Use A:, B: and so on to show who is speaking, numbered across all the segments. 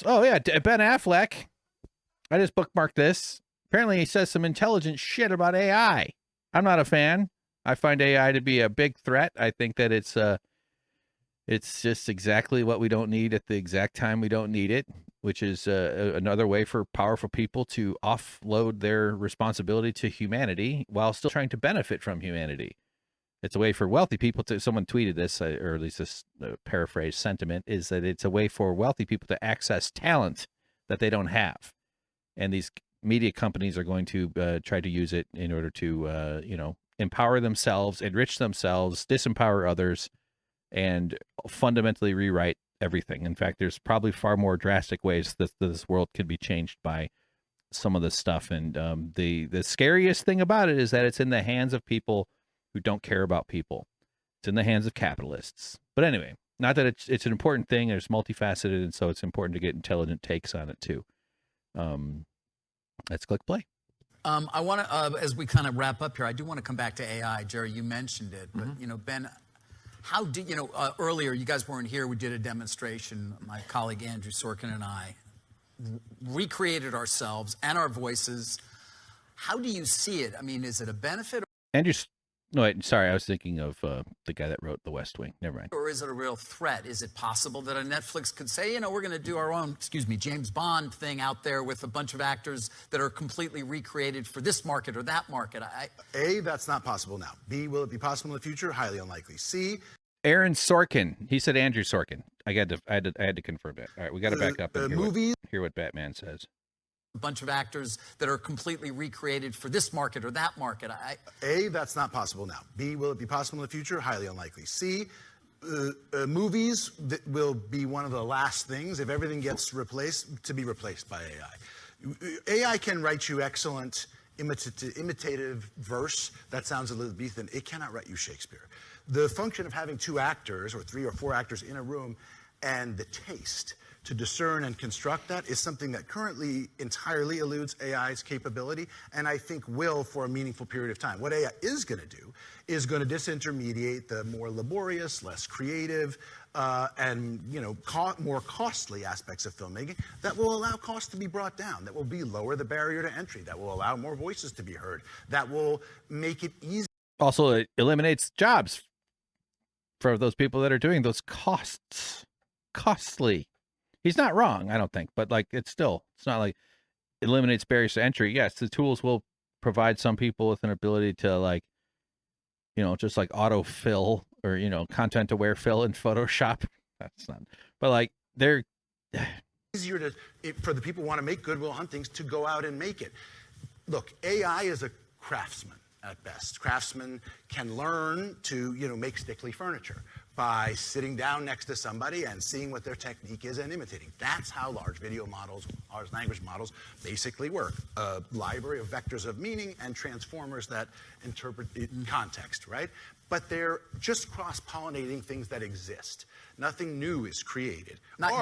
A: else? Oh, yeah, Ben Affleck. I just bookmarked this. Apparently, he says some intelligent shit about AI. I'm not a fan. I find AI to be a big threat. I think that it's just exactly what we don't need at the exact time we don't need it, which is another way for powerful people to offload their responsibility to humanity while still trying to benefit from humanity. It's a way for wealthy people to, someone tweeted this, or at least this paraphrase sentiment, is that it's a way for wealthy people to access talent that they don't have. And these media companies are going to try to use it in order to, empower themselves, enrich themselves, disempower others, and fundamentally rewrite everything. In fact, there's probably far more drastic ways that this world could be changed by some of this stuff. And the scariest thing about it is that it's in the hands of people who don't care about people. It's in the hands of capitalists. But anyway, not that it's an important thing. It's multifaceted, and so it's important to get intelligent takes on it too. Let's click play.
B: I want to, as we kind of wrap up here, I do want to come back to AI. Jerry, you mentioned it, but Ben, how did earlier you guys weren't here? We did a demonstration. My colleague Andrew Sorkin and I recreated ourselves and our voices. How do you see it? I mean, is it a benefit?
A: No, wait, sorry, I was thinking of the guy that wrote The West Wing. Never mind.
B: Or is it a real threat? Is it possible that a Netflix could say, we're going to do our own, James Bond thing out there with a bunch of actors that are completely recreated for this market or that market?
C: A, that's not possible now. B, will it be possible in the future? Highly unlikely. C,
A: Aaron Sorkin. He said Andrew Sorkin. I had to confirm that. All right, we got to back up and hear what Batman says.
B: A bunch of actors that are completely recreated for this market or that market.
C: A, that's not possible now. B, will it be possible in the future? Highly unlikely. C, movies that will be one of the last things, if everything gets replaced, to be replaced by AI. AI can write you excellent imitative verse that sounds Elizabethan. It cannot write you Shakespeare. The function of having 2 actors or 3 or 4 actors in a room and the taste to discern and construct that is something that currently entirely eludes AI's capability, and I think will for a meaningful period of time. What AI is going to do is going to disintermediate the more laborious, less creative, and more costly aspects of filmmaking that will allow costs to be brought down, that will lower the barrier to entry, that will allow more voices to be heard, that will make it easy.
A: Also, it eliminates jobs for those people that are doing those costly. He's not wrong, I don't think, but it's not like it eliminates barriers to entry. Yes, the tools will provide some people with an ability to just like autofill or, content aware fill in Photoshop. That's not, but they're
C: easier for the people who want to make Goodwill Huntings to go out and make it. Look, AI is a craftsman at best. Craftsmen can learn to, make stickly furniture by sitting down next to somebody and seeing what their technique is and imitating. That's how large video models, large language models basically work. A library of vectors of meaning and transformers that interpret context, right? But they're just cross-pollinating things that exist. Nothing new is created.
B: Not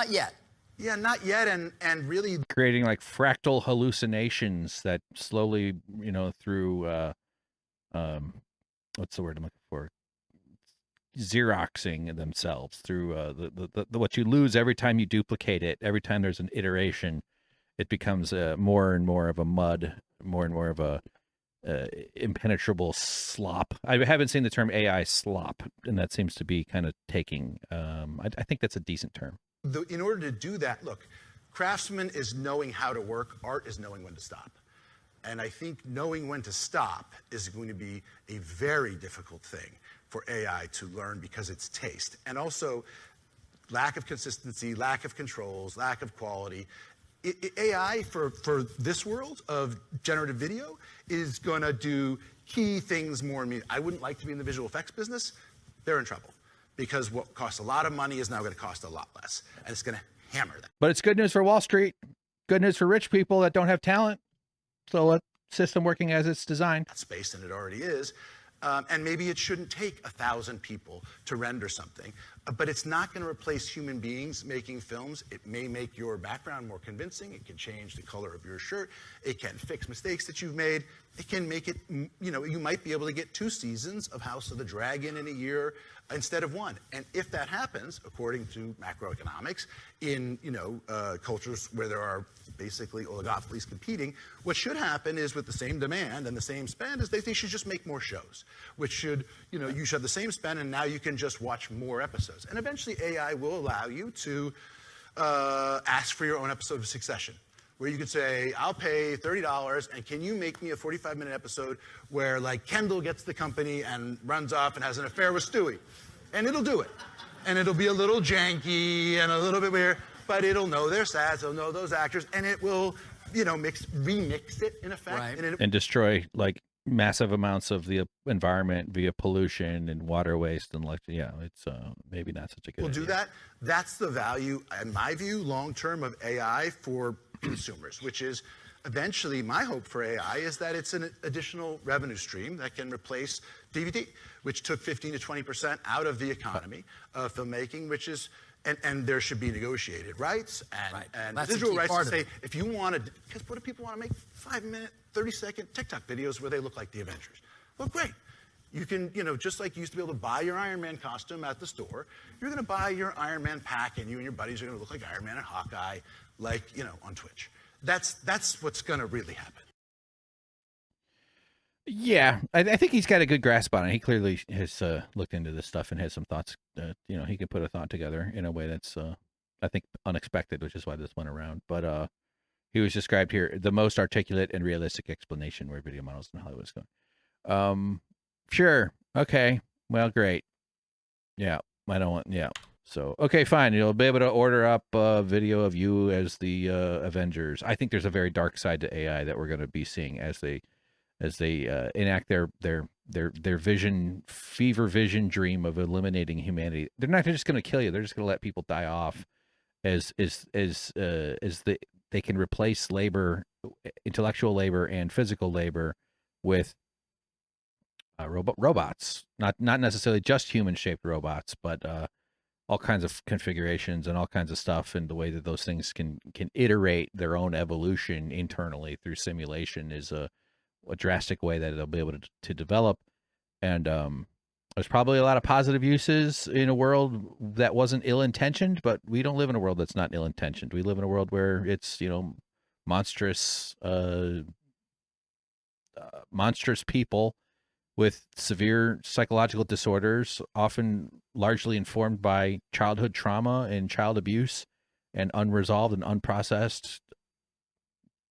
B: yet.
C: Yeah, not yet, and really
A: creating fractal hallucinations that slowly, through what's the word I'm looking for? Xeroxing themselves through the what you lose every time you duplicate it. Every time there's an iteration, it becomes more and more of a mud, more and more of a impenetrable slop. I haven't seen the term AI slop, and that seems to be kind of taking. I think that's a decent term.
C: In order to do that, look, craftsman is knowing how to work. Art is knowing when to stop. And I think knowing when to stop is going to be a very difficult thing for AI to learn because it's taste. And also lack of consistency, lack of controls, lack of quality. AI for this world of generative video is going to do key things more. I wouldn't like to be in the visual effects business. They're in trouble. Because what costs a lot of money is now going to cost a lot less. And it's going to hammer them.
A: But it's good news for Wall Street. Good news for rich people that don't have talent. So let system working as it's designed.
C: That space, and it already is. And maybe it shouldn't take 1,000 people to render something, but it's not going to replace human beings making films. It may make your background more convincing. It can change the color of your shirt. It can fix mistakes that you've made. It can make it, you might be able to get 2 seasons of House of the Dragon in a year instead of 1. And if that happens, according to macroeconomics, in cultures where there are basically oligopolies competing, what should happen is with the same demand and the same spend is they should just make more shows, which should, you should have the same spend and now you can just watch more episodes. And eventually AI will allow you to ask for your own episode of Succession, where you could say, I'll pay $30 and can you make me a 45-minute episode where like Kendall gets the company and runs off and has an affair with Stewie. And it'll do it. And it'll be a little janky and a little bit weird, but it'll know their stats, it'll know those actors, and it will, remix it in effect.
B: Right.
A: And destroy like massive amounts of the environment via pollution and water waste and it's maybe not such a good idea.
C: We'll do that. That's the value, in my view, long-term of AI for consumers, which is eventually my hope for AI is that it's an additional revenue stream that can replace DVD, which took 15 to 20% out of the economy of filmmaking, which is, and there should be negotiated rights and residual rights to say, if you want to, because what do people want to make 5-minute, 30-second TikTok videos where they look like the Avengers? Well, great. You can, just like you used to be able to buy your Iron Man costume at the store, you're going to buy your Iron Man pack and you and your buddies are going to look like Iron Man and Hawkeye, like, on Twitch. That's what's going to really happen.
A: Yeah, I think he's got a good grasp on it. He clearly has looked into this stuff and has some thoughts. He can put a thought together in a way that's, I think, unexpected, which is why this went around. But he was described here the most articulate and realistic explanation where video models in Hollywood is going. Sure. Okay. Well, great. Yeah. I don't want. Yeah. So, okay, fine. You'll be able to order up a video of you as the Avengers. I think there's a very dark side to AI that we're going to be seeing as they enact their vision, fever vision dream of eliminating humanity. They're not just going to kill you. They're just going to let people die off as they can replace labor, intellectual labor and physical labor with robots. Not necessarily just human-shaped robots, but all kinds of configurations and all kinds of stuff, and the way that those things can iterate their own evolution internally through simulation is a drastic way that they'll be able to develop. And there's probably a lot of positive uses in a world that wasn't ill-intentioned, but we don't live in a world that's not ill-intentioned. We live in a world where it's, monstrous people with severe psychological disorders, often largely informed by childhood trauma and child abuse and unresolved and unprocessed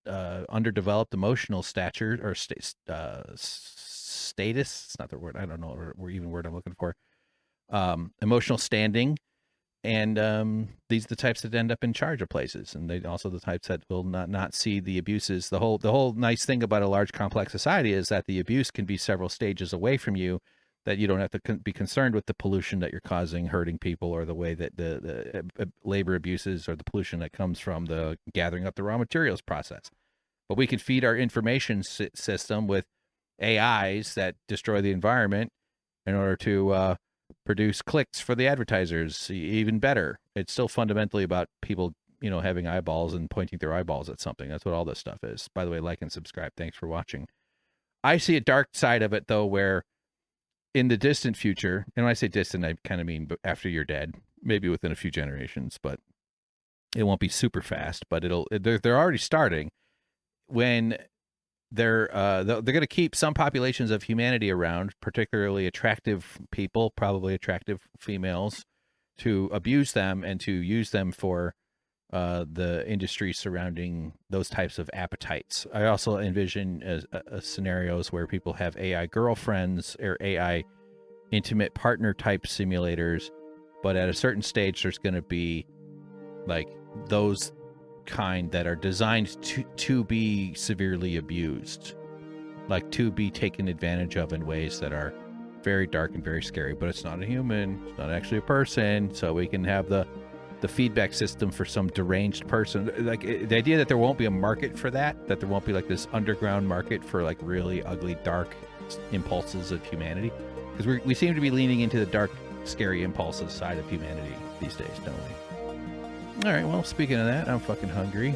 A: underdeveloped emotional stature or status. It's not the word. I don't know or even word I'm looking for. Emotional standing. And these are the types that end up in charge of places, and they also the types that will not see the abuses. The whole nice thing about a large complex society is that the abuse can be several stages away from you, that you don't have to be concerned with the pollution that you're causing, hurting people, or the way that the labor abuses or the pollution that comes from the gathering up the raw materials process. But we can feed our information system with AIs that destroy the environment in order to produce clicks for the advertisers. Even better, it's still fundamentally about people, having eyeballs and pointing their eyeballs at something. That's what all this stuff is. By the way, like and subscribe. Thanks for watching. I see a dark side of it, though, where in the distant future, and when I say distant, I kind of mean after you're dead, maybe within a few generations, but it won't be super fast, but they're already starting when they're going to keep some populations of humanity around, particularly attractive people, probably attractive females, to abuse them and to use them for the industry surrounding those types of appetites. I also envision scenarios where people have AI girlfriends or AI intimate partner type simulators, but at a certain stage, there's going to be like those kind that are designed to be severely abused, like to be taken advantage of in ways that are very dark and very scary. But it's not a human, it's not actually a person, so we can have the feedback system for some deranged person. Like the idea that there won't be a market for that there won't be like this underground market for like really ugly, dark, impulses of humanity, because we seem to be leaning into the dark, scary impulses side of humanity these days, don't we? All right, well, speaking of that, I'm fucking hungry.